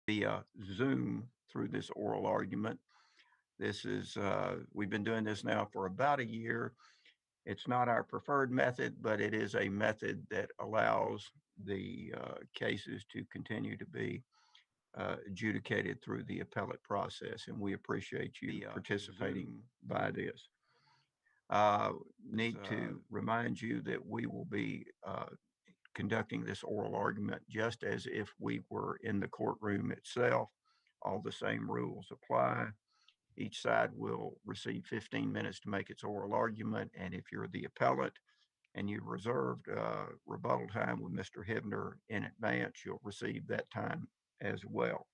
via Zoom through this oral argument. This is, we've been doing this now for about a year. It's not our preferred method, but it is a method that allows the cases to continue to be adjudicated through the appellate process, and we appreciate you participating by this. Uh, Need to remind you that we will be conducting this oral argument just as if we were in the courtroom itself. All the same rules apply. Each side will receive 15 minutes to make its oral argument, and if you're the appellant and you reserved rebuttal time with Mr. Hibner in advance, you'll receive that time as well.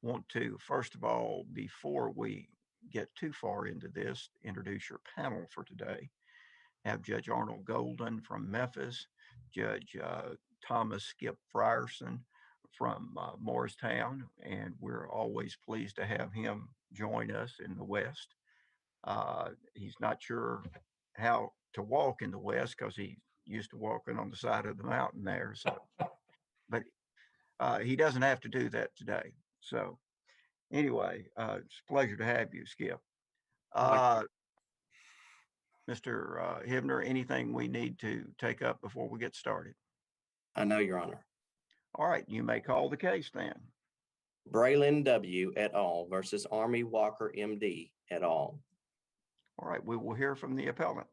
Want to, first of all, before we get too far into this, introduce your panel for today. Have Judge Arnold Golden from Memphis, Judge Thomas Skip Frierson from Morristown, and we're always pleased to have him join us in the West. He's not sure how to walk in the West because he's used to walking on the side of the mountain there. So, but he doesn't have to do that today. So, anyway, it's a pleasure to have you, Skip. Mr. Hibner, anything we need to take up before we get started? I know, Your Honor. All right, you may call the case then. Braylon W. et al. Versus Armie Walker, MD et al. All right, we will hear from the appellant.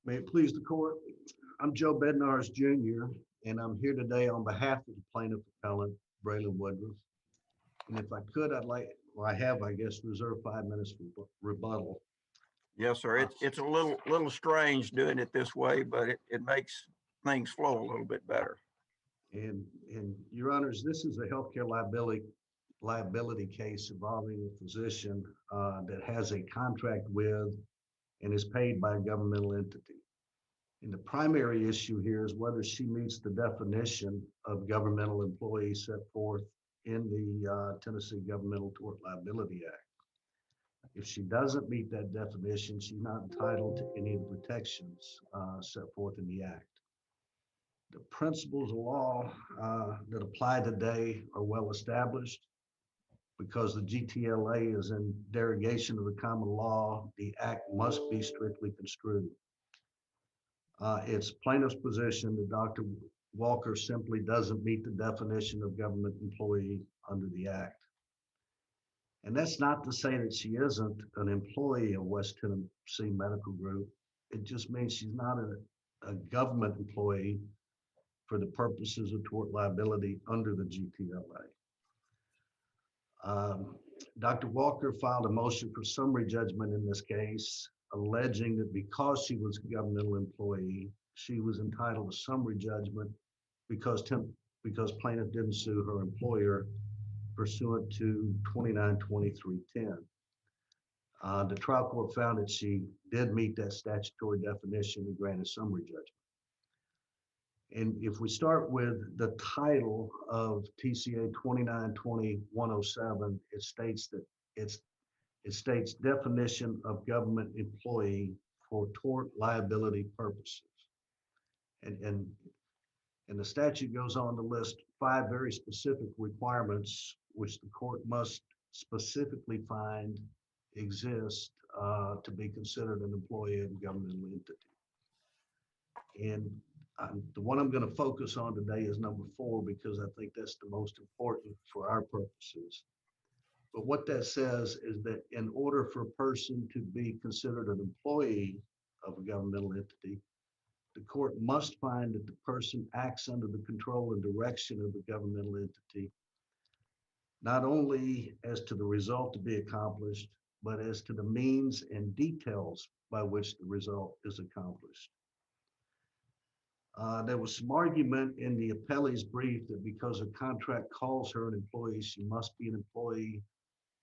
May it please the court. I'm Joe Bednarz Jr., and I'm here today on behalf of the plaintiff appellant, Braylon Woodruff. And if I could, I have, I guess, reserved 5 minutes for rebuttal. Yes, sir. It's a little strange doing it this way, but it makes things flow a little bit better. And Your Honors, this is a healthcare liability case involving a physician that has a contract with and is paid by a governmental entity. And the primary issue here is whether she meets the definition of governmental employee set forth in the Tennessee Governmental Tort Liability Act. If she doesn't meet that definition, she's not entitled to any of the protections set forth in the Act. The principles of law that apply today are well established. Because the GTLA is in derogation of the common law, the Act must be strictly construed. It's plaintiff's position that Dr. Walker simply doesn't meet the definition of government employee under the Act. And that's not to say that she isn't an employee of West Tennessee Medical Group. It just means she's not a government employee for the purposes of tort liability under the GTLA. Dr. Walker filed a motion for summary judgment in this case, alleging that because she was a governmental employee, she was entitled to summary judgment because plaintiff didn't sue her employer pursuant to 292310. The trial court found that she did meet that statutory definition and granted summary judgment. And if we start with the title of TCA 2920-107, it states that it states definition of government employee for tort liability purposes. And the statute goes on to list 5 very specific requirements which the court must specifically find exist to be considered an employee of a governmental entity. And the one I'm going to focus on today is number 4 because I think that's the most important for our purposes. But what that says is that in order for a person to be considered an employee of a governmental entity, the court must find that the person acts under the control and direction of the governmental entity, not only as to the result to be accomplished, but as to the means and details by which the result is accomplished. There was some argument in the appellee's brief that because a contract calls her an employee, she must be an employee.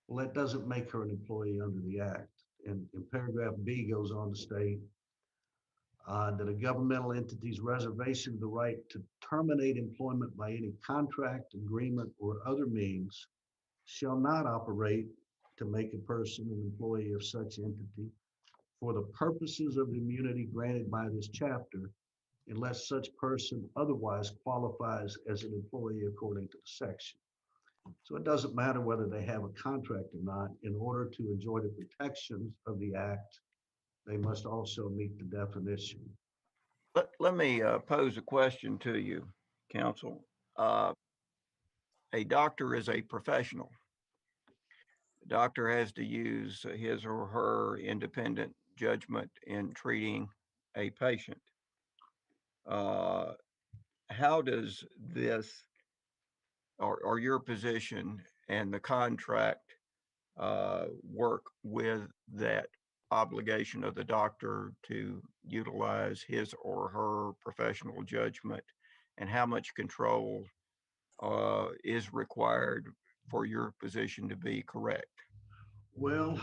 Well, that doesn't make her an employee under the Act. And paragraph B goes on to state that a governmental entity's reservation of the right to terminate employment by any contract, agreement, or other means shall not operate to make a person an employee of such entity for the purposes of the immunity granted by this chapter unless such person otherwise qualifies as an employee according to the section. So it doesn't matter whether they have a contract or not. In order to enjoy the protections of the act, they must also meet the definition. Let me pose a question to you, counsel. Uh, a doctor is a professional. The doctor has to use his or her independent judgment in treating a patient. Uh, how does this or your position and the contract work with that obligation of the doctor to utilize his or her professional judgment, and how much control is required for your position to be correct? Well,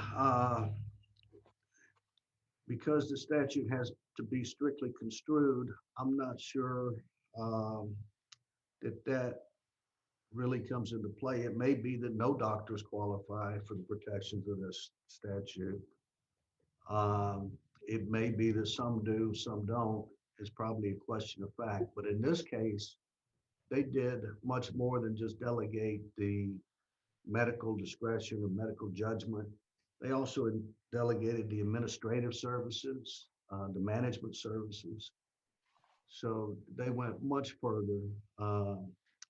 because the statute has to be strictly construed, I'm not sure um, that really comes into play. It may be that no doctors qualify for the protections of this statute. It may be that some do, some don't. It's probably a question of fact. But in this case, they did much more than just delegate the medical discretion or medical judgment. They also delegated the administrative services, the management services. So they went much further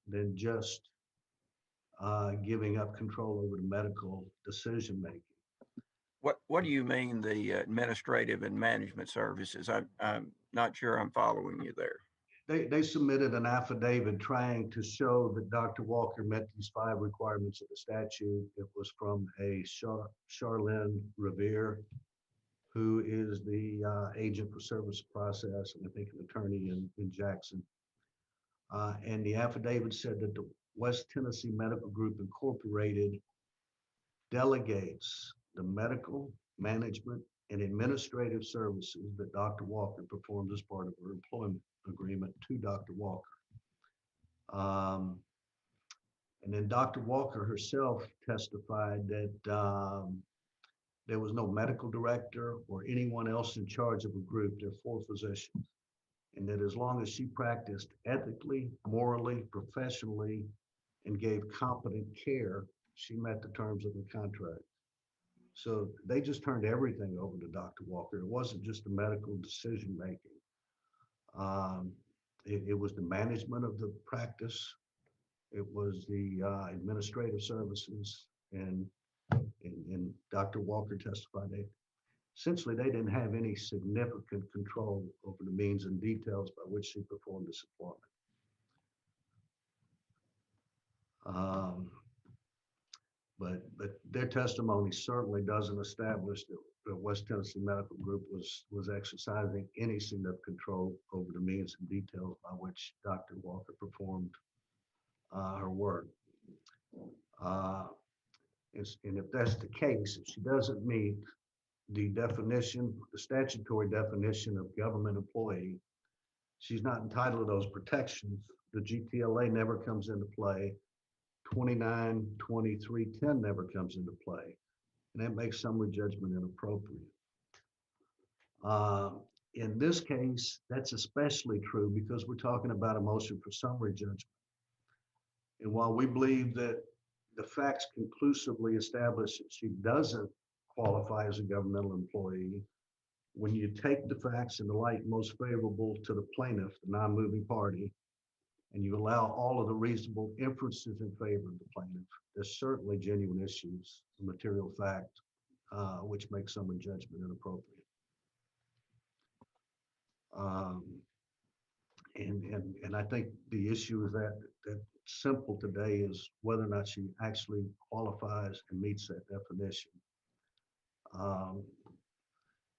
than just giving up control over the medical decision making. What do you mean the administrative and management services? I'm not sure I'm following you there. They submitted an affidavit trying to show that Dr. Walker met these 5 requirements of the statute. It was from a Charlene Revere, who is the agent for service process, and I think an attorney in Jackson. And the affidavit said that the West Tennessee Medical Group Incorporated delegates the medical, management, and administrative services that Dr. Walker performed as part of her employment agreement to Dr. Walker. And then Dr. Walker herself testified that there was no medical director or anyone else in charge of a group. There are 4 physicians. And that as long as she practiced ethically, morally, professionally, and gave competent care, she met the terms of the contract. So they just turned everything over to Dr. Walker. It wasn't just the medical decision making. It was the management of the practice. It was the administrative services, and Dr. Walker testified that essentially they didn't have any significant control over the means and details by which she performed this employment. But their testimony certainly doesn't establish that the West Tennessee Medical Group was exercising any significant control over the means and details by which Dr. Walker performed her work. And if that's the case, if she doesn't meet the definition, the statutory definition of government employee, she's not entitled to those protections. The GTLA never comes into play. 292310 never comes into play. And that makes summary judgment inappropriate. In this case, that's especially true because we're talking about a motion for summary judgment. And while we believe that the facts conclusively establish that she doesn't qualify as a governmental employee, when you take the facts in the light most favorable to the plaintiff, the non-moving party, and you allow all of the reasonable inferences in favor of the plaintiff, there's certainly genuine issues, material fact, which makes summary judgment inappropriate. And I think the issue is that simple today is whether or not she actually qualifies and meets that definition.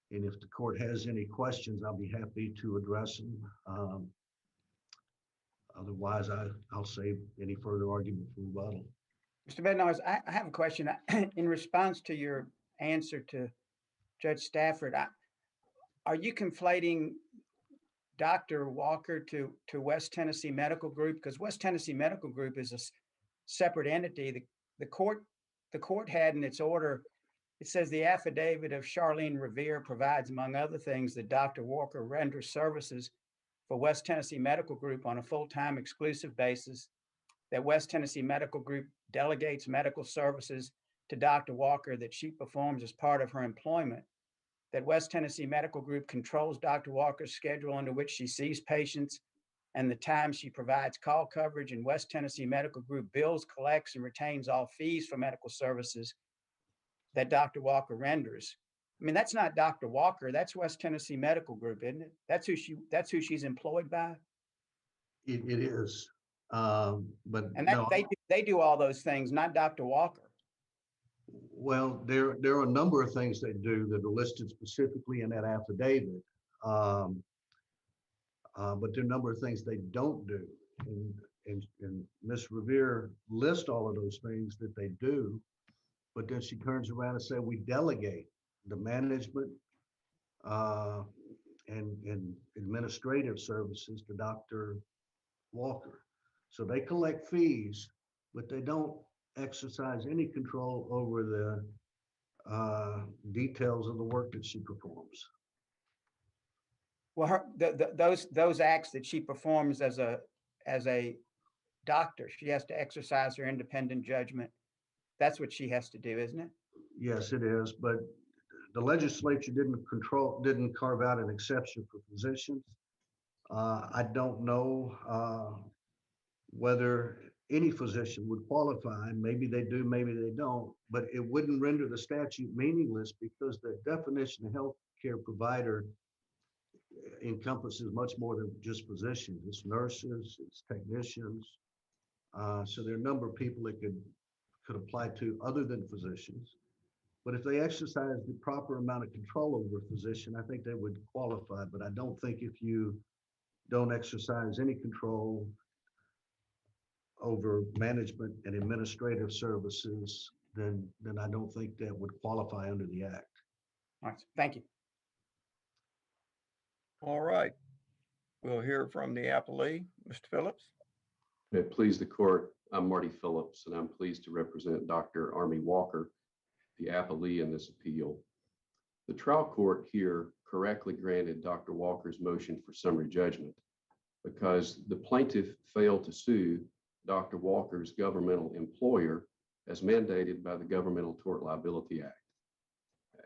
And if the court has any questions, I'll be happy to address them. Otherwise, I'll save any further argument for rebuttal. Mr. Bednarz, I have a question. In response to your answer to Judge Stafford, are you conflating Dr. Walker to West Tennessee Medical Group? Because West Tennessee Medical Group is a separate entity. The court had in its order, it says the affidavit of Charlene Revere provides, among other things, that Dr. Walker renders services for West Tennessee Medical Group on a full-time exclusive basis, that West Tennessee Medical Group delegates medical services to Dr. Walker that she performs as part of her employment, that West Tennessee Medical Group controls Dr. Walker's schedule under which she sees patients and the time she provides call coverage, and West Tennessee Medical Group bills, collects, and retains all fees for medical services that Dr. Walker renders. I mean, that's not Dr. Walker, that's West Tennessee Medical Group, isn't it? That's who she's employed by. It is, but And no, they do all those things, not Dr. Walker. well, there are a number of things they do that are listed specifically in that affidavit. But there are a number of things they don't do. And Ms. Revere lists all of those things that they do, but then she turns around and says, we delegate the management and administrative services to Dr. Walker. So they collect fees, but they don't exercise any control over the details of the work that she performs. Well, those acts that she performs as a doctor, she has to exercise her independent judgment. That's what she has to do, isn't it? Yes, it is, but the legislature didn't carve out an exception for physicians. I don't know whether any physician would qualify. Maybe they do, maybe they don't, but it wouldn't render the statute meaningless because the definition of healthcare provider encompasses much more than just physicians. It's nurses, it's technicians. So there are a number of people that could apply to other than physicians. But if they exercise the proper amount of control over a physician, I think they would qualify. But I don't think if you don't exercise any control over management and administrative services, then I don't think that would qualify under the act. All right, thank you. All right. We'll hear from the appellee, Mr. Phillips. May it please the court, I'm Marty Phillips, and I'm pleased to represent Dr. Armie Walker, the appellee in this appeal. The trial court here correctly granted Dr. Walker's motion for summary judgment because the plaintiff failed to sue Dr. Walker's governmental employer as mandated by the Governmental Tort Liability Act.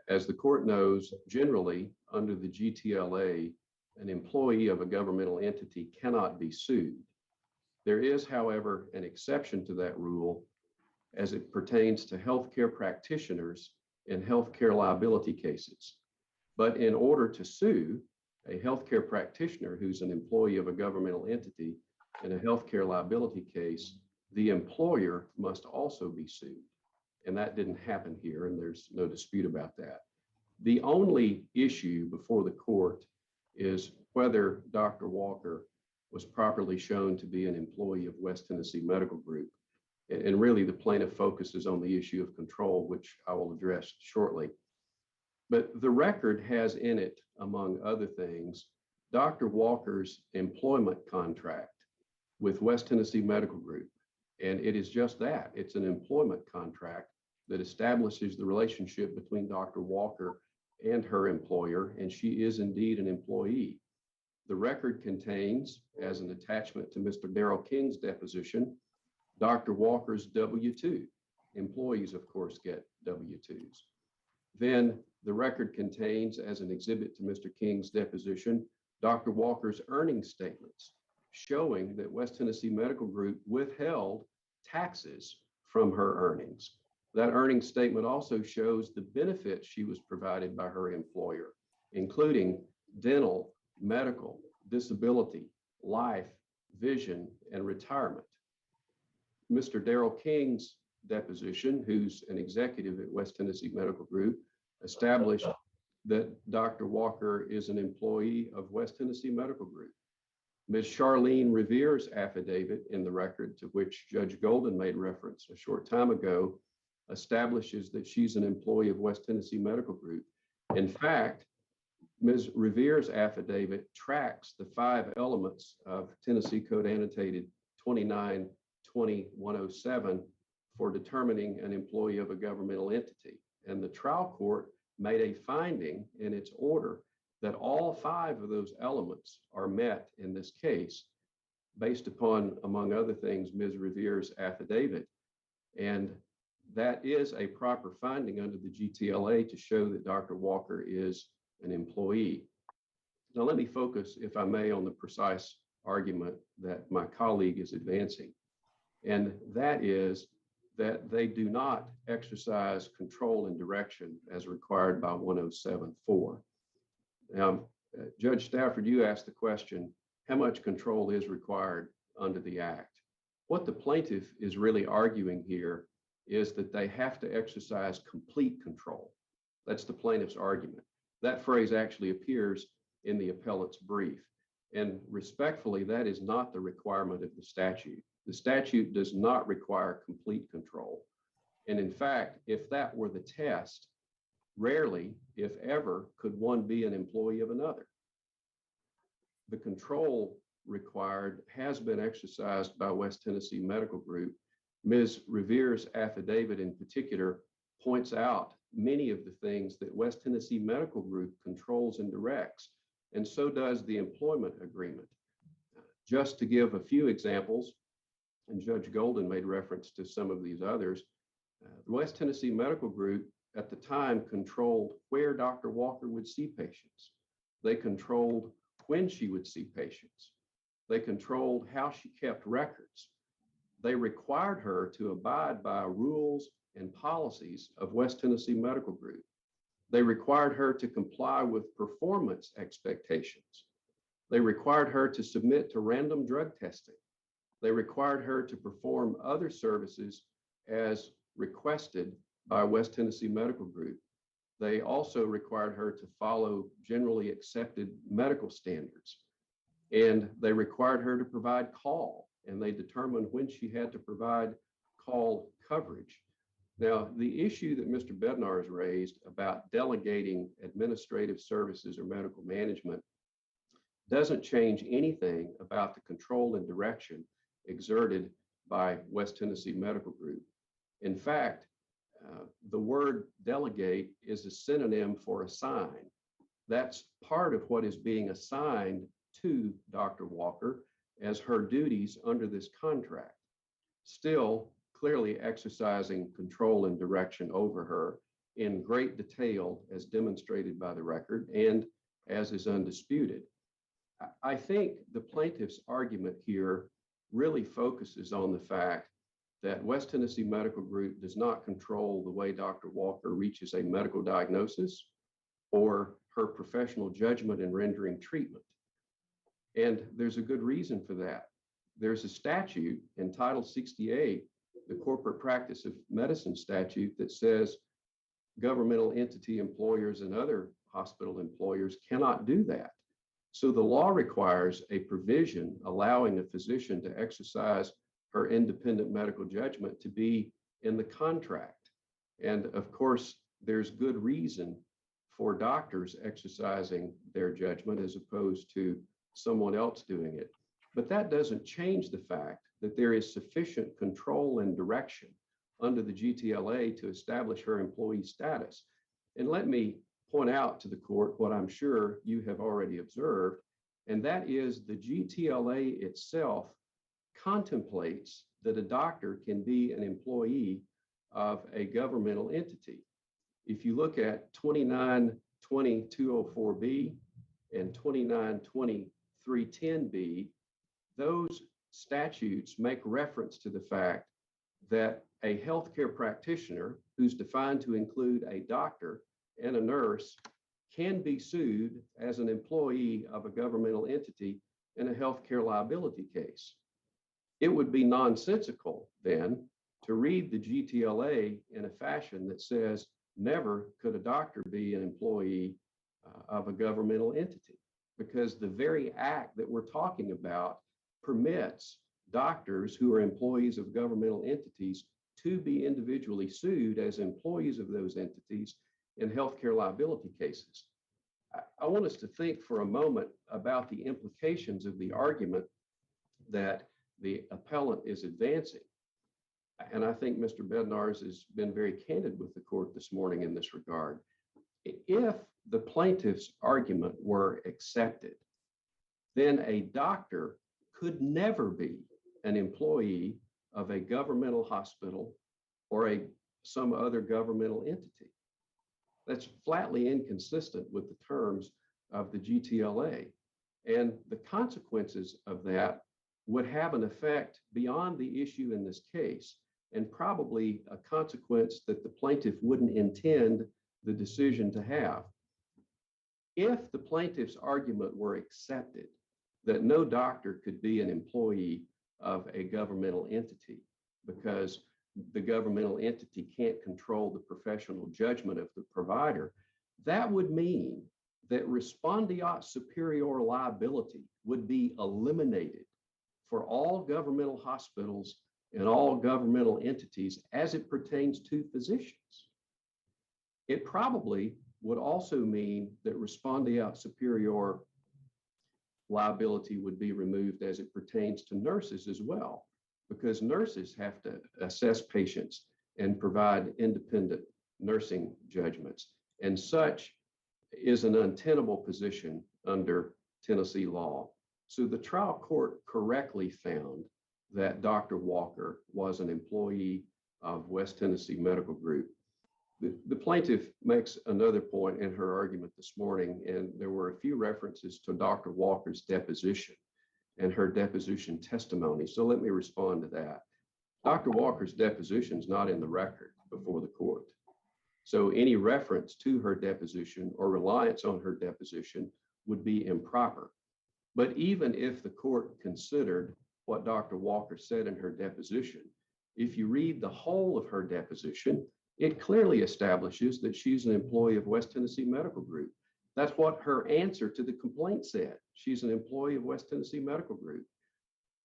As the court knows, generally under the GTLA, an employee of a governmental entity cannot be sued. There is, however, an exception to that rule as it pertains to healthcare practitioners in healthcare liability cases. But in order to sue a healthcare practitioner who's an employee of a governmental entity in a healthcare liability case, the employer must also be sued. And that didn't happen here, and there's no dispute about that. The only issue before the court is whether Dr. Walker was properly shown to be an employee of West Tennessee Medical Group. And really the plaintiff focuses on the issue of control, which I will address shortly. But the record has in it, among other things, Dr. Walker's employment contract with West Tennessee Medical Group. And it is just that, it's an employment contract that establishes the relationship between Dr. Walker and her employer, and she is indeed an employee. The record contains, as an attachment to Mr. Darrell King's deposition, Dr. Walker's W-2. Employees, of course, get W-2s. Then the record contains, as an exhibit to Mr. King's deposition, Dr. Walker's earnings statements showing that West Tennessee Medical Group withheld taxes from her earnings. That earnings statement also shows the benefits she was provided by her employer, including dental, medical, disability, life, vision, and retirement. Mr. Darrell King's deposition, who's an executive at West Tennessee Medical Group, established that Dr. Walker is an employee of West Tennessee Medical Group. Ms. Charlene Revere's affidavit in the record, to which Judge Golden made reference a short time ago, establishes that she's an employee of West Tennessee Medical Group. In fact, Ms. Revere's affidavit tracks the 5 elements of Tennessee Code Annotated 29-20-107 for determining an employee of a governmental entity. And the trial court made a finding in its order that all 5 of those elements are met in this case, based upon, among other things, Ms. Revere's affidavit. And that is a proper finding under the GTLA to show that Dr. Walker is an employee. Now, let me focus, if I may, on the precise argument that my colleague is advancing. And that is that they do not exercise control and direction as required by 107.4. Now, Judge Stafford, you asked the question, how much control is required under the Act? What the plaintiff is really arguing here is that they have to exercise complete control. That's the plaintiff's argument. That phrase actually appears in the appellant's brief. And respectfully, that is not the requirement of the statute. The statute does not require complete control. And in fact, if that were the test, rarely, if ever, could one be an employee of another. The control required has been exercised by West Tennessee Medical Group. Ms. Revere's affidavit in particular points out many of the things that West Tennessee Medical Group controls and directs, and so does the employment agreement. Just to give a few examples, and Judge Golden made reference to some of these others, the West Tennessee Medical Group at the time controlled where Dr. Walker would see patients. They controlled when she would see patients. They controlled how she kept records. They required her to abide by rules and policies of West Tennessee Medical Group. They required her to comply with performance expectations. They required her to submit to random drug testing. They required her to perform other services as requested by West Tennessee Medical Group. They also required her to follow generally accepted medical standards. And they required her to provide call, and they determined when she had to provide call coverage. Now, the issue that Mr. Bednar has raised about delegating administrative services or medical management doesn't change anything about the control and direction exerted by West Tennessee Medical Group. In fact, the word delegate is a synonym for assign. That's part of what is being assigned to Dr. Walker as her duties under this contract. Still, clearly exercising control and direction over her in great detail as demonstrated by the record and as is undisputed. I think the plaintiff's argument here really focuses on the fact that West Tennessee Medical Group does not control the way Dr. Walker reaches a medical diagnosis or her professional judgment in rendering treatment. And there's a good reason for that. There's a statute in Title 68, the Corporate Practice of Medicine statute, that says governmental entity employers and other hospital employers cannot do that. So the law requires a provision allowing a physician to exercise her independent medical judgment to be in the contract. And of course, there's good reason for doctors exercising their judgment as opposed to someone else doing it. But that doesn't change the fact that there is sufficient control and direction under the GTLA to establish her employee status. And let me point out to the court what I'm sure you have already observed, and that is the GTLA itself contemplates that a doctor can be an employee of a governmental entity. If you look at 2920-204B and 2920-310B, those statutes make reference to the fact that a healthcare practitioner who's defined to include a doctor and a nurse can be sued as an employee of a governmental entity in a healthcare liability case. It would be nonsensical then to read the GTLA in a fashion that says never could a doctor be an employee of a governmental entity, because the very act that we're talking about permits doctors who are employees of governmental entities to be individually sued as employees of those entities in healthcare liability cases. I want us to think for a moment about the implications of the argument that the appellant is advancing. And I think Mr. Bednarz has been very candid with the court this morning in this regard. If the plaintiff's argument were accepted, then a doctor could never be an employee of a governmental hospital or some other governmental entity. That's flatly inconsistent with the terms of the GTLA. And the consequences of that would have an effect beyond the issue in this case, and probably a consequence that the plaintiff wouldn't intend the decision to have. If the plaintiff's argument were accepted that no doctor could be an employee of a governmental entity because the governmental entity can't control the professional judgment of the provider, that would mean that respondeat superior liability would be eliminated for all governmental hospitals and all governmental entities as it pertains to physicians. It probably would also mean that respondeat superior liability would be removed as it pertains to nurses as well, because nurses have to assess patients and provide independent nursing judgments. And such is an untenable position under Tennessee law. So the trial court correctly found that Dr. Walker was an employee of West Tennessee Medical Group. The plaintiff makes another point in her argument this morning, and there were a few references to Dr. Walker's deposition and her deposition testimony. So let me respond to that. Dr. Walker's deposition is not in the record before the court. So any reference to her deposition or reliance on her deposition would be improper. But even if the court considered what Dr. Walker said in her deposition, if you read the whole of her deposition, it clearly establishes that she's an employee of West Tennessee Medical Group. That's what her answer to the complaint said. She's an employee of West Tennessee Medical Group.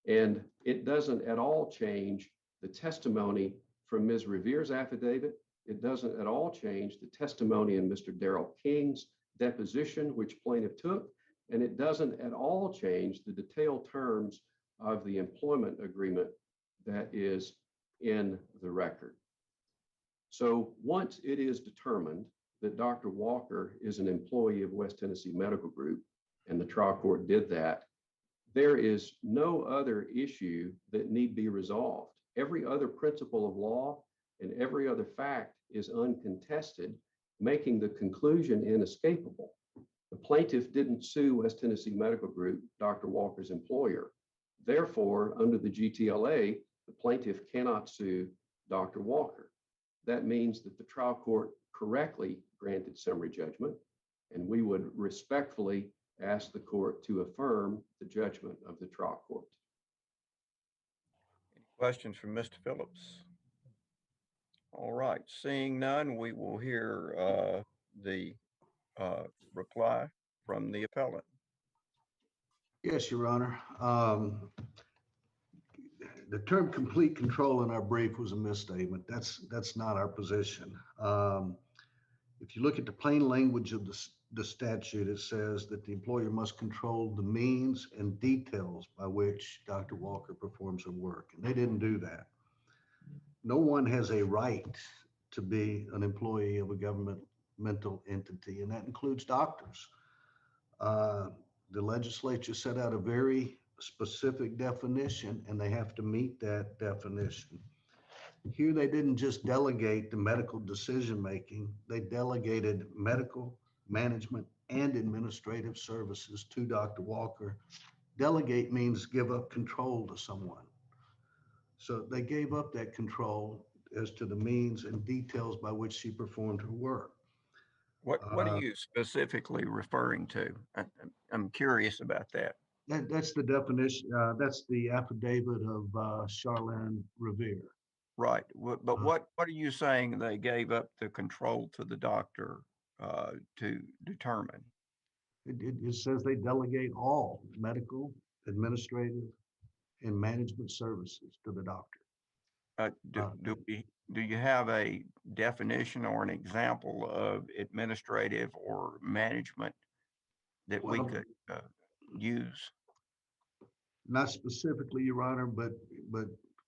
And it doesn't at all change the testimony from Ms. Revere's affidavit. It doesn't at all change the testimony in Mr. Darrell King's deposition, which plaintiff took. And it doesn't at all change the detailed terms of the employment agreement that is in the record. So once it is determined that Dr. Walker is an employee of West Tennessee Medical Group, and the trial court did that, there is no other issue that need be resolved. Every other principle of law and every other fact is uncontested, making the conclusion inescapable. The plaintiff didn't sue West Tennessee Medical Group, Dr. Walker's employer. Therefore, under the GTLA, the plaintiff cannot sue Dr. Walker. That means that the trial court correctly granted summary judgment, and we would respectfully ask the court to affirm the judgment of the trial court. Any questions from Mr. Phillips? All right, seeing none, we will hear the reply from the appellant. Yes, Your Honor. The term complete control in our brief was a misstatement. That's not our position. If you look at the plain language of the statute, it says that the employer must control the means and details by which Dr. Walker performs her work, and they didn't do that. No one has a right to be an employee of a governmental entity, and that includes doctors. The legislature set out a very specific definition, and they have to meet that definition. Here, they didn't just delegate the medical decision-making, they delegated medical management and administrative services to Dr. Walker. Delegate means give up control to someone. So they gave up that control as to the means and details by which she performed her work. What are you specifically referring to? I'm curious about that. That's the definition. That's the affidavit of Charlene Revere. Right. But what are you saying they gave up the control to the doctor to determine? It says they delegate all medical, administrative, and management services to the doctor. Do you have a definition or an example of administrative or management that we could use? Not specifically, Your Honor, but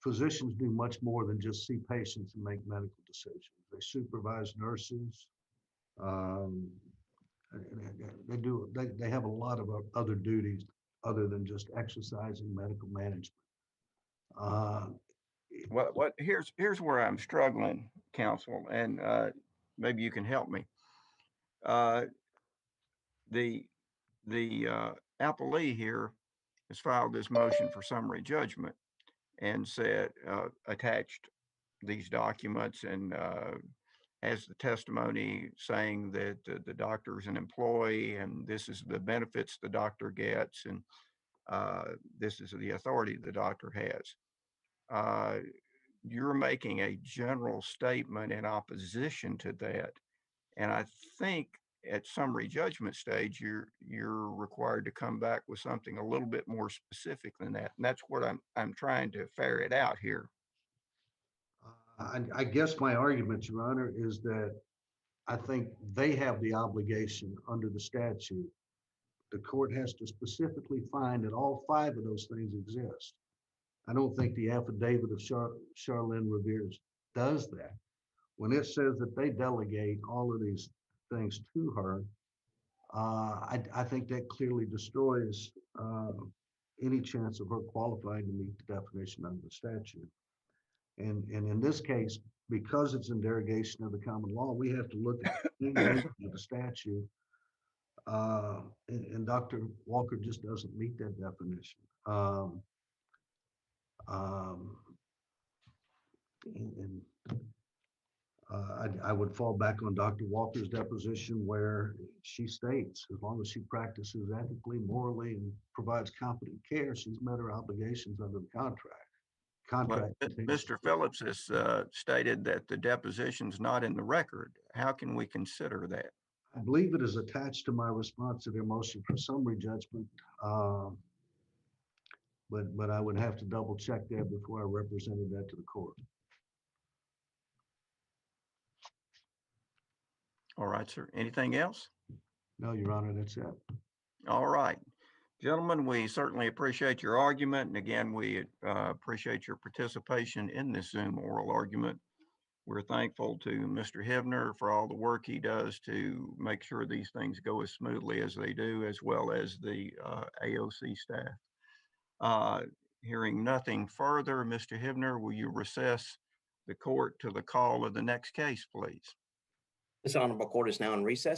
physicians do much more than just see patients and make medical decisions. They supervise nurses. Um, they have a lot of other duties other than just exercising medical management. Uh, Here's where I'm struggling, counsel, and maybe you can help me. Uh, the appellee here has filed this motion for summary judgment and said attached these documents and has the testimony saying that the doctor is an employee and this is the benefits the doctor gets and this is the authority the doctor has. You're making a general statement in opposition to that, and I think at summary judgment stage you're required to come back with something a little bit more specific than that, and that's what I'm trying to ferret out here. I guess my argument, Your Honor, is that I think they have the obligation under the statute. The court has to specifically find that all five of those things exist. I don't think the affidavit of Charlene Revere's does that. When it says that they delegate all of these things to her, I think that clearly destroys any chance of her qualifying to meet the definition of the statute. And in this case, because it's in derogation of the common law, we have to look at the language of the statute. And Dr. Walker just doesn't meet that definition. And I would fall back on Dr. Walker's deposition where she states, as long as she practices ethically, morally, and provides competent care, she's met her obligations under the contract. Mr. Phillips has stated that the deposition's not in the record. How can we consider that? I believe it is attached to my response to their motion for summary judgment. But I would have to double check that before I represented that to the court. All right, sir. Anything else? No, Your Honor, that's it. All right. Gentlemen, we certainly appreciate your argument. And again, we appreciate your participation in this Zoom oral argument. We're thankful to Mr. Hibner for all the work he does to make sure these things go as smoothly as they do, as well as the AOC staff. Hearing nothing further, Mr. Hibner, will you recess the court to the call of the next case, please? This honorable court is now in recess.